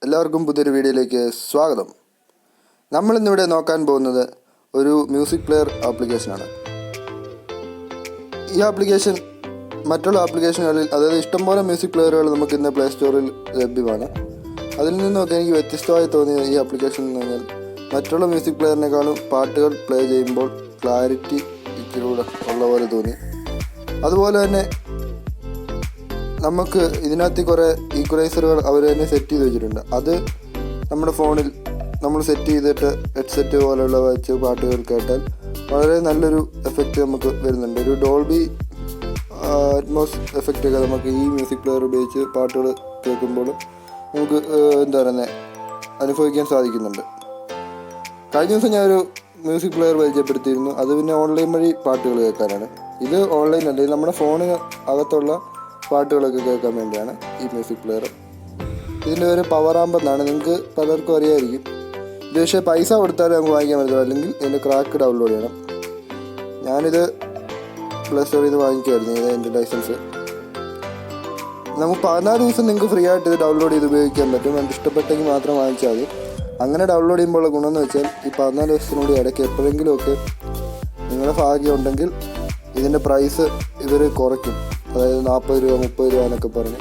എല്ലാവർക്കും പുതിയൊരു വീഡിയോയിലേക്ക് സ്വാഗതം. നമ്മളിന്നിവിടെ നോക്കാൻ പോകുന്നത് ഒരു മ്യൂസിക് പ്ലെയർ ആപ്ലിക്കേഷനാണ്. ഈ ആപ്ലിക്കേഷൻ മറ്റുള്ള ആപ്ലിക്കേഷനുകളിൽ, അതായത് ഇഷ്ടംപോലെ മ്യൂസിക് പ്ലെയറുകൾ നമുക്ക് ഇന്ന് പ്ലേ സ്റ്റോറിൽ ലഭ്യമാണ്. അതിൽ നിന്നൊക്കെ എനിക്ക് വ്യത്യസ്തമായി തോന്നിയ ഈ ആപ്ലിക്കേഷൻ എന്ന് പറഞ്ഞാൽ, മറ്റുള്ള മ്യൂസിക് പ്ലെയറിനേക്കാളും പാട്ടുകൾ പ്ലേ ചെയ്യുമ്പോൾ ക്ലാരിറ്റി ഇച്ചിരൂടെ ഉള്ള പോലെ തോന്നി. അതുപോലെ തന്നെ നമുക്ക് ഇതിനകത്ത് കുറേ ഈക്വലൈസറുകൾ അവർ തന്നെ സെറ്റ് ചെയ്ത് വെച്ചിട്ടുണ്ട്. അത് നമ്മുടെ ഫോണിൽ നമ്മൾ സെറ്റ് ചെയ്തിട്ട് ഹെഡ്സെറ്റ് പോലെയുള്ള വെച്ച് പാട്ടുകൾ കേട്ടാൽ വളരെ നല്ലൊരു എഫക്റ്റ് നമുക്ക് വരുന്നുണ്ട്. ഒരു ഡോൾബി അറ്റ്മോസ് എഫക്റ്റൊക്കെ നമുക്ക് ഈ മ്യൂസിക് പ്ലെയർ ഉപയോഗിച്ച് പാട്ടുകൾ കേൾക്കുമ്പോൾ നമുക്ക് അനുഭവിക്കാൻ സാധിക്കുന്നുണ്ട്. കഴിഞ്ഞ ദിവസം ഞാനൊരു മ്യൂസിക് പ്ലെയർ പരിചയപ്പെടുത്തിയിരുന്നു. അത് പിന്നെ ഓൺലൈൻ വഴി പാട്ടുകൾ കേൾക്കാനാണ്. ഇത് ഓൺലൈൻ അല്ല, ഇത് നമ്മുടെ ഫോണിന് അകത്തുള്ള പാട്ടുകളൊക്കെ കേൾക്കാൻ വേണ്ടിയാണ് ഈ മ്യൂസിക് പ്ലെയർ. ഇതിൻ്റെ പേര് പവറാമ്പ് എന്നാണ്. നിങ്ങൾക്ക് പലർക്കും അറിയാമായിരിക്കും. ഇത് പക്ഷേ പൈസ കൊടുത്താലേ നമുക്ക് വാങ്ങിക്കാൻ പറ്റുള്ളൂ, അല്ലെങ്കിൽ ഇതിൻ്റെ ക്രാക്ക് ഡൗൺലോഡ് ചെയ്യണം. ഞാനിത് പ്ലേ സ്റ്റോറിൽ നിന്ന് വാങ്ങിക്കുമായിരുന്നു. ഇത് എൻ്റെ ലൈസൻസ്. നമുക്ക് 14 ദിവസം നിങ്ങൾക്ക് ഫ്രീ ആയിട്ട് ഇത് ഡൗൺലോഡ് ചെയ്ത് ഉപയോഗിക്കാൻ പറ്റും. എനിക്ക് ഇഷ്ടപ്പെട്ടെങ്കിൽ മാത്രം വാങ്ങിച്ചാൽ മതി. അങ്ങനെ ഡൗൺലോഡ് ചെയ്യുമ്പോഴുള്ള ഗുണമെന്ന് വെച്ചാൽ, ഈ 14 ദിവസത്തിനുള്ളിൽ ഇടയ്ക്ക് എപ്പോഴെങ്കിലുമൊക്കെ നിങ്ങളുടെ ഭാഗ്യം ഉണ്ടെങ്കിൽ ഇതിൻ്റെ പ്രൈസ് ഇവർ കുറയ്ക്കും. അതായത് 40 രൂപ 30 രൂപ എന്നൊക്കെ പറഞ്ഞ്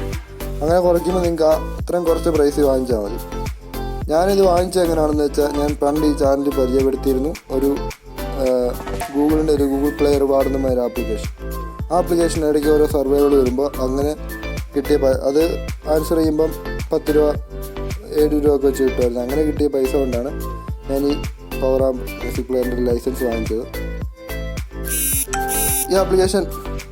അങ്ങനെ കുറയ്ക്കുമ്പോൾ നിങ്ങൾക്ക് അത്രയും കുറച്ച് പ്രൈസ് വാങ്ങിച്ചാൽ മതി. ഞാനിത് വാങ്ങിച്ചത് എങ്ങനെയാണെന്ന് വെച്ചാൽ, ഞാൻ പണ്ട് ഈ ചാനലിൽ പരിചയപ്പെടുത്തിയിരുന്നു ഒരു ഗൂഗിളിൻ്റെ ഒരു ഗൂഗിൾ പ്ലേ റിവാർഡ് എന്ന ഒരു ആപ്ലിക്കേഷൻ. ആ ആപ്ലിക്കേഷൻ ഇടയ്ക്ക് ഓരോ സർവേകൾ വരുമ്പോൾ അങ്ങനെ കിട്ടിയ അത് ആൻസർ ചെയ്യുമ്പം 10 രൂപ 7 രൂപ ഒക്കെ വെച്ച് കിട്ടുമായിരുന്നു. അങ്ങനെ കിട്ടിയ പൈസ കൊണ്ടാണ് ഞാൻ ഈ പവറാമ്പ് മ്യൂസിക് പ്ലെയറിൻ്റെ ലൈസൻസ് വാങ്ങിച്ചത്. ഈ ആപ്ലിക്കേഷൻ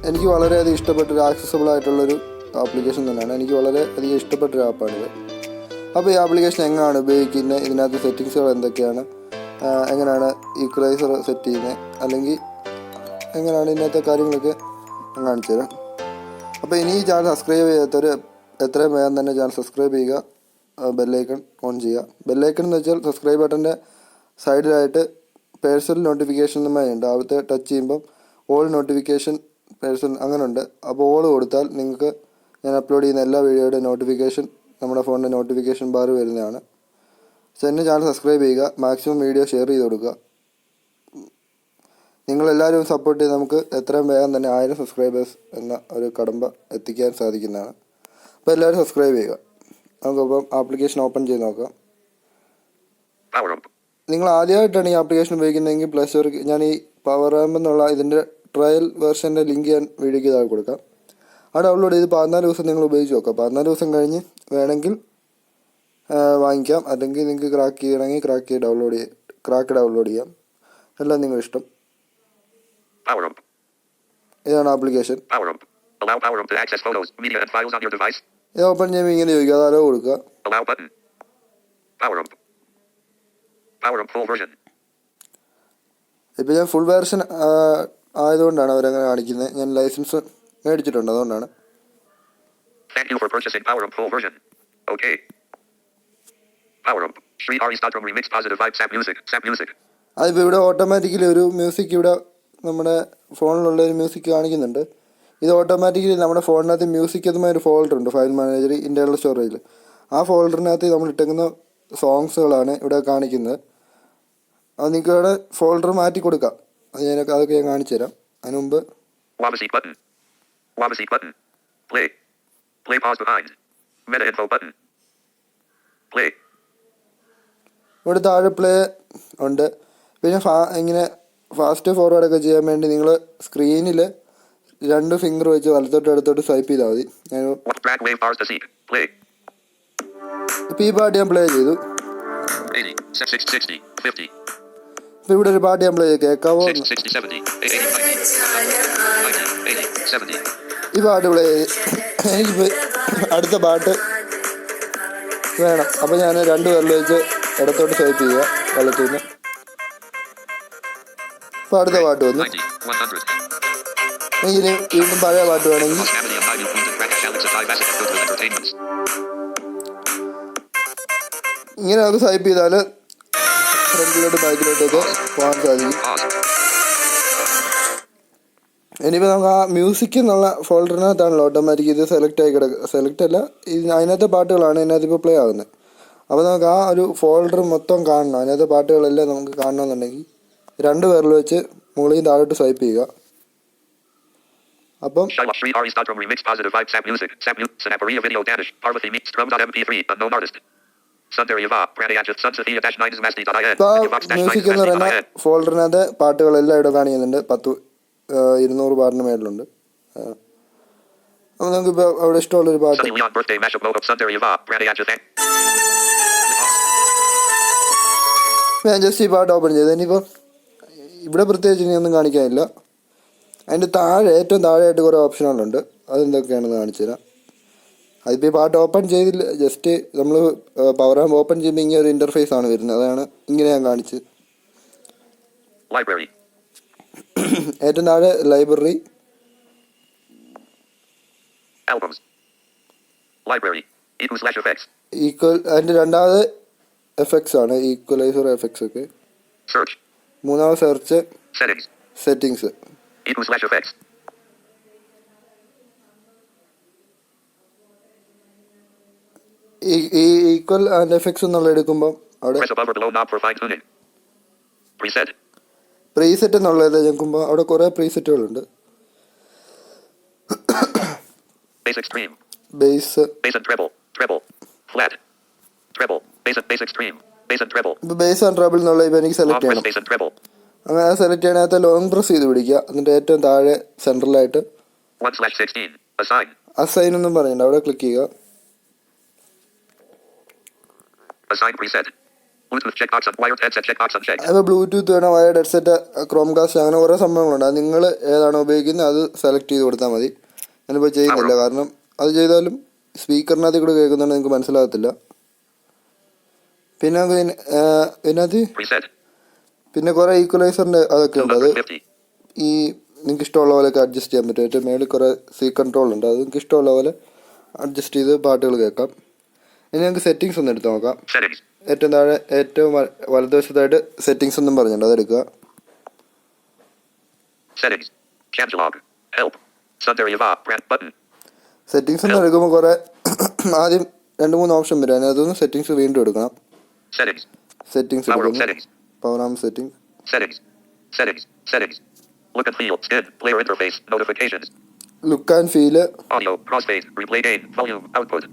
എനിക്ക് വളരെയധികം ഇഷ്ടപ്പെട്ടൊരു ആക്സസിബിൾ ആയിട്ടുള്ളൊരു ആപ്ലിക്കേഷൻ തന്നെയാണ്. എനിക്ക് വളരെയധികം ഇഷ്ടപ്പെട്ടൊരു ആപ്പാണിത്. അപ്പോൾ ഈ ആപ്ലിക്കേഷൻ എങ്ങനെയാണ് ഉപയോഗിക്കുന്നത്, ഇതിനകത്ത് സെറ്റിങ്സുകൾ എന്തൊക്കെയാണ്, എങ്ങനെയാണ് ഈക്വലൈസർ സെറ്റ് ചെയ്യുന്നത്, അല്ലെങ്കിൽ എങ്ങനെയാണ് ഇന്നത്തെ കാര്യങ്ങളൊക്കെ കാണിച്ചു തരാം. അപ്പോൾ ഇനി ഈ ചാനൽ സബ്സ്ക്രൈബ് ചെയ്യാത്തവർ എത്രയും വേഗം തന്നെ ചാനൽ സബ്സ്ക്രൈബ് ചെയ്യുക, ബെല്ലൈക്കൺ ഓൺ ചെയ്യുക. ബെല്ലൈക്കൺ എന്ന് വെച്ചാൽ സബ്സ്ക്രൈബ് ബട്ടൻ്റെ സൈഡിലായിട്ട് പേഴ്സണൽ നോട്ടിഫിക്കേഷൻ എന്നുണ്ട്. അവിടുത്തെ ടച്ച് ചെയ്യുമ്പം ഓൾ നോട്ടിഫിക്കേഷൻ പേഴ്സൺ അങ്ങനെ ഉണ്ട്. അപ്പോൾ ഓൾ കൊടുത്താൽ നിങ്ങൾക്ക് ഞാൻ അപ്ലോഡ് ചെയ്യുന്ന എല്ലാ വീഡിയോയുടെ നോട്ടിഫിക്കേഷൻ നമ്മുടെ ഫോണിൻ്റെ നോട്ടിഫിക്കേഷൻ ബാർ വരുന്നതാണ്. സോ എൻ്റെ ചാനൽ സബ്സ്ക്രൈബ് ചെയ്യുക, മാക്സിമം വീഡിയോ ഷെയർ ചെയ്ത് കൊടുക്കുക. നിങ്ങളെല്ലാവരും സപ്പോർട്ട് ചെയ്ത് നമുക്ക് എത്രയും വേഗം തന്നെ 1000 സബ്സ്ക്രൈബേഴ്സ് എന്ന ഒരു കടമ്പ എത്തിക്കാൻ സാധിക്കുന്നതാണ്. അപ്പോൾ എല്ലാവരും സബ്സ്ക്രൈബ് ചെയ്യുക. നമുക്കപ്പം ആപ്ലിക്കേഷൻ ഓപ്പൺ ചെയ്ത് നോക്കാം. നിങ്ങൾ ആദ്യമായിട്ടാണ് ഈ ആപ്ലിക്കേഷൻ ഉപയോഗിക്കുന്നതെങ്കിൽ പ്ലേ സ്റ്റോറിൽ ഞാൻ ഈ പവറാമ്പ് എന്നുള്ള ഇതിൻ്റെ ട്രയൽ വേർഷൻ്റെ ലിങ്ക് ഞാൻ വീഡിയോയ്ക്ക് താഴെ കൊടുക്കാം. ആ ഡൗൺലോഡ് ചെയ്ത് 14 ദിവസം നിങ്ങൾ ഉപയോഗിച്ച് നോക്കാം. 14 ദിവസം കഴിഞ്ഞ് വേണമെങ്കിൽ വാങ്ങിക്കാം, അല്ലെങ്കിൽ നിങ്ങൾക്ക് ക്രാക്ക് ചെയ്യണമെങ്കിൽ ക്രാക്ക് ഡൗൺലോഡ് ചെയ്യാം. എല്ലാം നിങ്ങളുടെ ഇഷ്ടം. ഇതാണ് ആപ്ലിക്കേഷൻ. ഇത് ഓപ്പൺ ചെയ്യുമ്പോൾ ഇങ്ങനെ ചോദിക്കുക, അത് അലോ കൊടുക്കുക. ഇപ്പം ഞാൻ ഫുൾ വേർഷൻ ആയതുകൊണ്ടാണ് അവരങ്ങനെ കാണിക്കുന്നത്. ഞാൻ ലൈസൻസ് മേടിച്ചിട്ടുണ്ട്, അതുകൊണ്ടാണ്. അതിപ്പോൾ ഇവിടെ ഓട്ടോമാറ്റിക്കലി ഒരു മ്യൂസിക് ഇവിടെ നമ്മുടെ ഫോണിലുള്ള ഒരു മ്യൂസിക് കാണിക്കുന്നുണ്ട്. ഇത് ഓട്ടോമാറ്റിക്കലി നമ്മുടെ ഫോണിനകത്ത് മ്യൂസിക് എന്നുമായ ഒരു ഫോൾഡർ ഉണ്ട്, ഫയൽ മാനേജർ ഇൻറ്റേർണൽ സ്റ്റോറേജിൽ. ആ ഫോൾഡറിനകത്ത് നമ്മൾ ഇട്ടേക്കുന്ന സോങ്സുകളാണ് ഇവിടെ കാണിക്കുന്നത്. അത് നിങ്ങൾക്ക് ഇവിടെ ഫോൾഡർ മാറ്റി കൊടുക്കാം. അതൊക്കെ ഞാൻ കാണിച്ചു തരാം. അതിന് മുമ്പ് ഇവിടെ താഴെ പ്ലേ ഉണ്ട്. പിന്നെ ഇങ്ങനെ ഫാസ്റ്റ് ഫോർവേഡ് ഒക്കെ ചെയ്യാൻ വേണ്ടി നിങ്ങൾ സ്ക്രീനിൽ 2 ഫിംഗർ വെച്ച് വലത്തോട്ട് അടുത്തോട്ട് സ്വൈപ്പ് ചെയ്താൽ മതി. ഇപ്പോൾ ഈ പാട്ട് ഞാൻ പ്ലേ ചെയ്തു. ഇപ്പോൾ ഇവിടെ ഒരു പാട്ട് ഞാൻ പ്ലേ ചെയ്ത് കേൾക്കാവോ? ഈ പാട്ട് പ്ലേ ചെയ്ത് എനിക്കിപ്പോൾ അടുത്ത പാട്ട് വേണം. അപ്പോൾ ഞാൻ 2 വിരൽ വെച്ച് ഇടത്തോട്ട് സ്വൈപ്പ് ചെയ്യുക വലത്തു നിന്ന്. ഇപ്പോൾ അടുത്ത പാട്ട് വന്നു. എങ്കിൽ വീണ്ടും പഴയ പാട്ട് വേണമെങ്കിൽ ഇങ്ങനെ നമുക്ക് സ്വൈപ്പ് ചെയ്താൽ ഫ്രണ്ടിലോട്ട് ബാക്കിലോട്ടൊക്കെ പോകാൻ സാധിക്കും. ഇനിയിപ്പോൾ നമുക്ക് ആ മ്യൂസിക് എന്നുള്ള ഫോൾഡറിനകത്താണല്ലോ ഓട്ടോമാറ്റിക് ഇത് സെലക്ട് അല്ല, അതിനകത്തെ പാട്ടുകളാണ് ഇതിനകത്ത് ഇപ്പോൾ പ്ലേ ആകുന്നത്. അപ്പോൾ നമുക്ക് ആ ഒരു ഫോൾഡർ മൊത്തം കാണണം. അതിനകത്ത് പാട്ടുകളെല്ലാം നമുക്ക് കാണണമെന്നുണ്ടെങ്കിൽ 2 വിരൽ വെച്ച് മുകളിൽ താഴോട്ട് സ്വൈപ്പ് ചെയ്യുക. അപ്പം മ്യൂസിക് എന്ന് പറയുന്ന ഫോൾഡറിനകത്ത് പാട്ടുകളെല്ലാം ഇവിടെ കാണിക്കുന്നുണ്ട്. 200 പാട്ടിന് മേളിലുണ്ട്. അപ്പോൾ നമുക്കിപ്പോൾ അവിടെ ഇഷ്ടമുള്ളൊരു പാട്ട് ഞാൻ ജസ്റ്റ് ഈ പാട്ട് ഓപ്പൺ ചെയ്ത്. ഇനിയിപ്പോൾ ഇവിടെ പ്രത്യേകിച്ച് ഇനി ഒന്നും കാണിക്കാനില്ല. അതിൻ്റെ ഏറ്റവും താഴെയായിട്ട് കുറേ ഓപ്ഷനുകളുണ്ട്. അതെന്തൊക്കെയാണെന്ന് കാണിച്ചു തരാം. അതിപ്പോൾ ഈ പാട്ട് ഓപ്പൺ ചെയ്തില്ല, ജസ്റ്റ് നമ്മൾ പവറാമ്പ് ഓപ്പൺ ചെയ്യുമ്പോൾ ഇങ്ങനെ ഒരു ഇൻ്റർഫേസ് ആണ് വരുന്നത്. അതാണ് ഇങ്ങനെ ഞാൻ കാണിച്ചത്. ഏറ്റവും താഴെ ലൈബ്രറി, ഈക്വൽ. അതിൻ്റെ രണ്ടാമത് എഫക്ട്സ് ആണ്, ഈക്വലൈസർ എഫക്ട്സ് ഒക്കെ. മൂന്നാമത് സെർച്ച്, സെറ്റിങ്സ്. ഈ ഈക്വൽ ആൻഡ് എഫക്ട്സ് എന്നുള്ള എടുക്കുമ്പോൾ അവിടെ പ്രീസെറ്റ് എന്നുള്ളത് നോക്കുമ്പോൾ അവിടെ കുറേ പ്രീസെറ്റുകളുണ്ട്. ബേസ്, ബേസ് ആൻഡ് ട്രബിൾ എന്നുള്ള ഇപ്പം എനിക്ക് സെലക്ട് ചെയ്യണം. അങ്ങനെ സെലക്ട് ചെയ്യാനകത്ത് ലോങ് പ്രസ് ചെയ്ത് പിടിക്കുക. അതിൻ്റെ ഏറ്റവും താഴെ സെൻട്രലായിട്ട് അസൈൻ എന്നും പറഞ്ഞിട്ടുണ്ട്, അവിടെ ക്ലിക്ക് ചെയ്യുക. അപ്പോൾ ബ്ലൂടൂത്ത് വേണം, വയർഡ് ഹെഡ്സെറ്റ്, ക്രോംകാസ്റ്റ്, അങ്ങനെ കുറേ സംഭവങ്ങളുണ്ട്. അത് നിങ്ങൾ ഏതാണോ ഉപയോഗിക്കുന്നത് അത് സെലക്ട് ചെയ്ത് കൊടുത്താൽ മതി. ഞാനിപ്പോൾ ചെയ്യുന്നില്ല, കാരണം അത് ചെയ്താലും സ്പീക്കറിനകത്ത് കൂടെ കേൾക്കുന്നുണ്ട്, നിങ്ങൾക്ക് മനസ്സിലാകത്തില്ല. പിന്നെ കുറേ ഈക്വലൈസറിൻ്റെ അതൊക്കെ ഉണ്ട്. അത് ഈ നിങ്ങൾക്ക് ഇഷ്ടമുള്ള പോലെയൊക്കെ അഡ്ജസ്റ്റ് ചെയ്യാൻ പറ്റും. ഏറ്റവും മേളിൽ കുറേ കൺട്രോൾ ഉണ്ട്. അത് നിങ്ങൾക്ക് ഇഷ്ടമുള്ള പോലെ അഡ്ജസ്റ്റ് ചെയ്ത് പാട്ടുകൾ കേൾക്കാം. ഇനി നമുക്ക് സെറ്റിങ്സ് ഒന്ന് എടുത്ത് നോക്കാം. ഏറ്റവും താഴെ ഏറ്റവും വലതുവശത്തായിട്ട് സെറ്റിങ്സ് എന്നും പറഞ്ഞിട്ടുണ്ട്, അതെടുക്കുക. സെറ്റിങ്സ് എന്ന് എടുക്കുമ്പോൾ കുറേ ആദ്യം 2-3 ഓപ്ഷൻ വരും. അതിനകത്തൊന്ന് സെറ്റിങ്സ് വീണ്ടും എടുക്കണം. Settings Poweramp settings. Look and feel, skin, player interface, notifications. Look and feel. Audio, crossfade, replay gain, volume, output.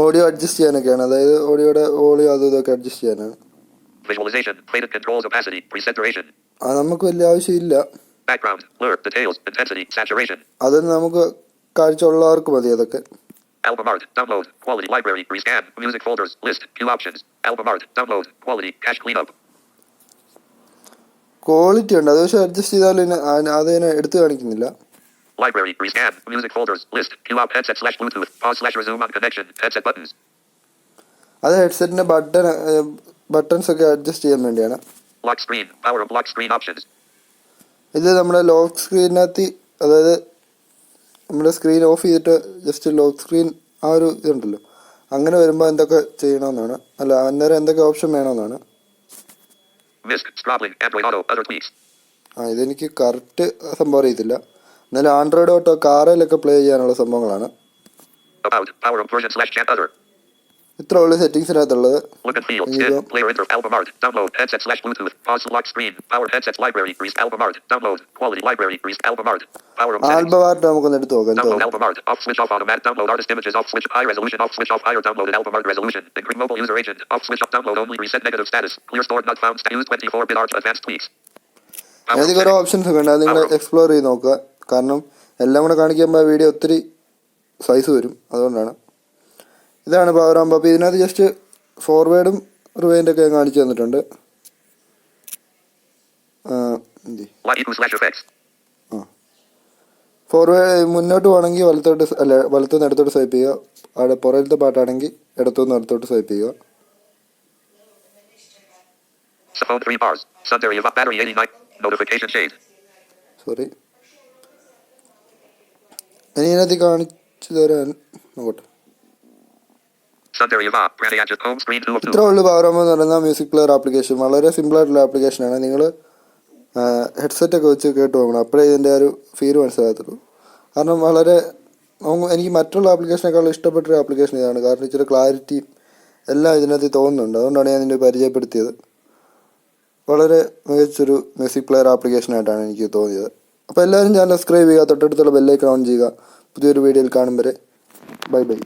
Audio adjust ചെയ്യാനൊക്കെയാണ്, അതായത് ഓഡിയോയുടെ വോളിയം അതും ഇതൊക്കെ അഡ്ജസ്റ്റ് ചെയ്യാനാണ്. Visualization, faded controls, opacity, presaturation. അത് നമുക്ക് വലിയ ആവശ്യമില്ല. Background, blur, details, intensity, saturation. അതൊന്നും നമുക്ക് കാഴ്ച ഉള്ളവർക്ക് മതി അതൊക്കെ. Album art, download, quality, library, rescan, music folders, list, view options. Album art, download, quality, cache cleanup. Quality ഉണ്ട്, അത് പക്ഷേ അഡ്ജസ്റ്റ് ചെയ്താലും അതിനെ എടുത്തു കാണിക്കുന്നില്ല. Library, rescan, music folders, list, queue out, headset/bluetooth, pause/resume on connection, headset buttons. അത് ഹെഡ്സെറ്റിന്റെ buttons ഒക്കെ adjust ചെയ്യാൻ വേണ്ടിയാണ്. Lock screen, Poweramp lock screen options. ഇത് നമ്മുടെ ലോക്ക് സ്ക്രീനകത്ത്, അതായത് നമ്മുടെ സ്ക്രീൻ ഓഫ് ചെയ്തിട്ട് ജസ്റ്റ് ലോക്ക് സ്ക്രീൻ ആ ഒരു ഇതുണ്ടല്ലോ, അങ്ങനെ വരുമ്പോൾ എന്തൊക്കെ ചെയ്യണമെന്നാണ്, അല്ല അന്നേരം എന്തൊക്കെ ഓപ്ഷൻ വേണമെന്നാണ്. ഇതെനിക്ക് കറക്റ്റ് സംഭവം അറിയത്തില്ല. എന്നാലും ആൻഡ്രോയിഡ് ഓട്ടോ കാറിലൊക്കെ പ്ലേ ചെയ്യാനുള്ള സംഭവങ്ങളാണ്. ഇത്ര ഉള്ളു സെറ്റിങ്സിനകത്തുള്ളത്. ആൽബം ആർട്ട് നമുക്കൊന്ന് എടുത്ത് നോക്കാം. അതിൽ കുറേ ഓപ്ഷൻസ് ഒക്കെ ഉണ്ട്, അത് നിങ്ങൾ എക്സ്പ്ലോർ ചെയ്ത് നോക്കുക. കാരണം എല്ലാം കൂടെ കാണിക്കുമ്പോൾ വീഡിയോ ഒത്തിരി സൈസ് വരും, അതുകൊണ്ടാണ്. ഇതാണ് പവറാമ്പ്. അപ്പോൾ ഇതിനകത്ത് ജസ്റ്റ് ഫോർവേഡും റിവൈൻഡൊക്കെ കാണിച്ചു തന്നിട്ടുണ്ട്. ഫോർവേഡ് മുന്നോട്ട് പോകണമെങ്കിൽ വലത്തുനിന്ന് ഇടത്തോട്ട് സ്വൈപ്പ് ചെയ്യുക. അവിടെ പുറകിലത്തെ പാട്ടാണെങ്കിൽ ഇടത്തുനിന്ന് ഇടത്തോട്ട് സ്വൈപ്പ് ചെയ്യുക. സോറി, ഇനി ഇതിനകത്ത് കാണിച്ചു തരാൻ നോക്കട്ടെ. ഇത്ര ഉള്ളു പവറാമ്പ് എന്ന് പറയുന്ന മ്യൂസിക് പ്ലെയർ ആപ്ലിക്കേഷൻ. വളരെ സിമ്പിളായിട്ടുള്ള ആപ്ലിക്കേഷനാണ്. നിങ്ങൾ ഹെഡ്സെറ്റൊക്കെ വെച്ച് കേട്ട് പോകണം, അപ്പോഴേ ഇതിൻ്റെ ഒരു ഫീൽ മനസ്സിലാകത്തുള്ളൂ. കാരണം വളരെ എനിക്ക് മറ്റുള്ള ആപ്ലിക്കേഷനേക്കാളും ഇഷ്ടപ്പെട്ടൊരു ആപ്ലിക്കേഷൻ ഇതാണ്. കാരണം ഇച്ചിരി ക്ലാരിറ്റിയും എല്ലാം ഇതിനകത്ത് തോന്നുന്നുണ്ട്. അതുകൊണ്ടാണ് ഞാൻ ഇതിൻ്റെ പരിചയപ്പെടുത്തിയത്. വളരെ മികച്ചൊരു മ്യൂസിക് പ്ലെയർ ആപ്ലിക്കേഷനായിട്ടാണ് എനിക്ക് തോന്നിയത്. അപ്പോൾ എല്ലാവരും ചാനൽ സബ്സ്ക്രൈബ് ചെയ്യുക, തൊട്ടടുത്തുള്ള ബെല്ലൈക്കൺ ഓൺ ചെയ്യുക. പുതിയൊരു വീഡിയോയിൽ കാണും വരെ ബൈ ബൈ.